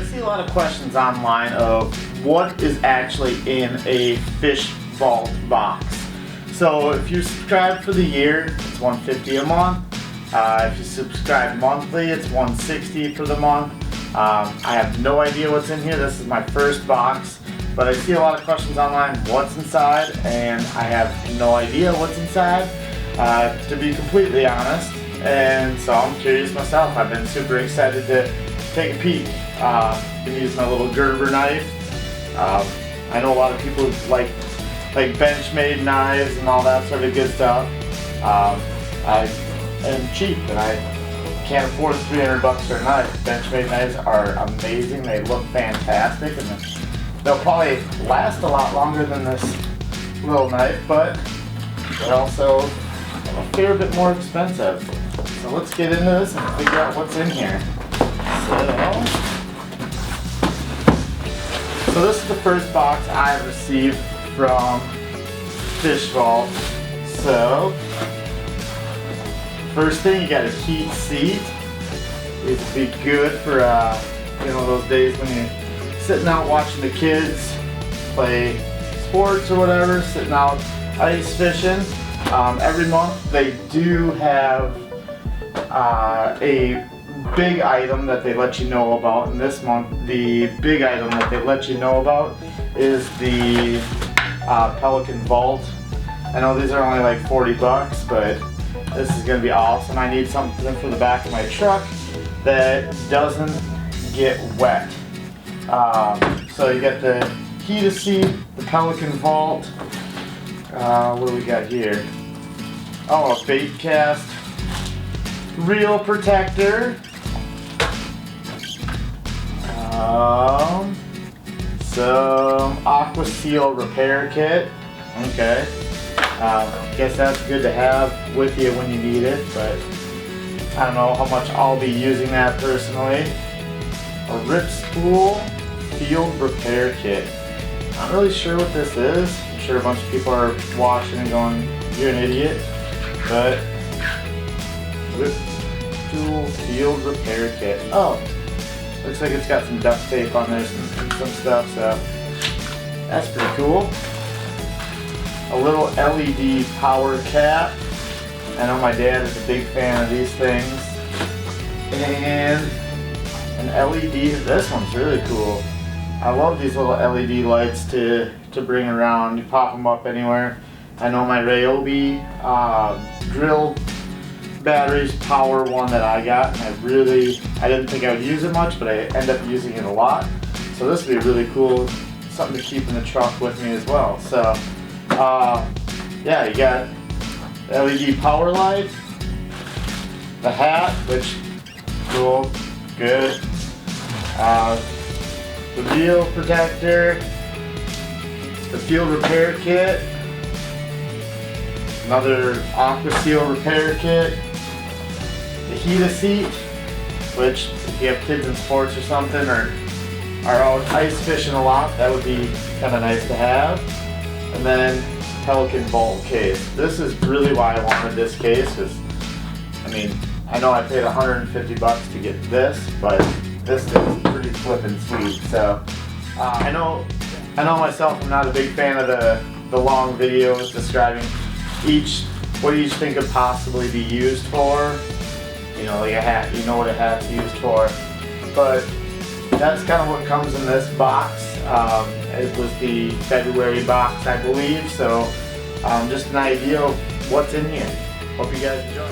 I see a lot of questions online of what is actually in a FISHVAULT box. So if you subscribe for the year, it's $150 a month. If you subscribe monthly, it's $160 for the month. I have no idea what's in here. This is my first box, but I see a lot of questions online what's inside, and I have no idea what's inside, to be completely honest. And so I'm curious myself. I've been super excited to take a peek. Been using my little Gerber knife. I know a lot of people like Benchmade knives and all that sort of good stuff. I am cheap and I can't afford $300 for a knife. Benchmade knives are amazing. They look fantastic, and they'll probably last a lot longer than this little knife, but they're also a fair bit more expensive. So let's get into this and figure out what's in here. So this is the first box I received from FISHVAULT. So first thing, you got a heat seat. These would be good for those days when you're sitting out watching the kids play sports or whatever, sitting out ice fishing. Every month they do have a big item that they let you know about, and this month the big item that they let you know about is the Pelican Vault. I know these are only like $40, but this is going to be awesome. I need something for the back of my truck that doesn't get wet. So you got the Heat-a-Seat, the Pelican Vault. What do we got here? Oh, a bait cast reel protector. Some Aquaseal repair kit. Okay. Guess that's good to have with you when you need it, but I don't know how much I'll be using that personally. A Ripspool field repair kit. Not really sure what this is. I'm sure a bunch of people are watching and going, "You're an idiot," but Ripspool field repair kit. Oh, looks like it's got some duct tape on there and some stuff, so that's pretty cool. A little LED Powercap. I know my dad is a big fan of these things. And an LED, this one's really cool. I love these little LED lights to bring around. You pop them up anywhere. I know my Ryobi grill batteries power one that I got, and I didn't think I would use it much, but I end up using it a lot. So this would be really cool, something to keep in the truck with me as well. So yeah, you got the LED power light, the hat, which cool, good, the reel protector, the field repair kit, another Aquaseal repair kit, the Heat-a-Seat, which if you have kids in sports or something or are out ice fishing a lot, that would be kind of nice to have. And then Pelican Vault case. This is really why I wanted this case, because I mean, I know I paid $150 to get this, but this is pretty flippin' sweet. So I know myself, I'm not a big fan of the long videos describing what each thing could possibly be used for. You know, like a hat, you know what a hat's used for. But that's kind of what comes in this box. It was the February box, I believe, so just an idea of what's in here. Hope you guys enjoy.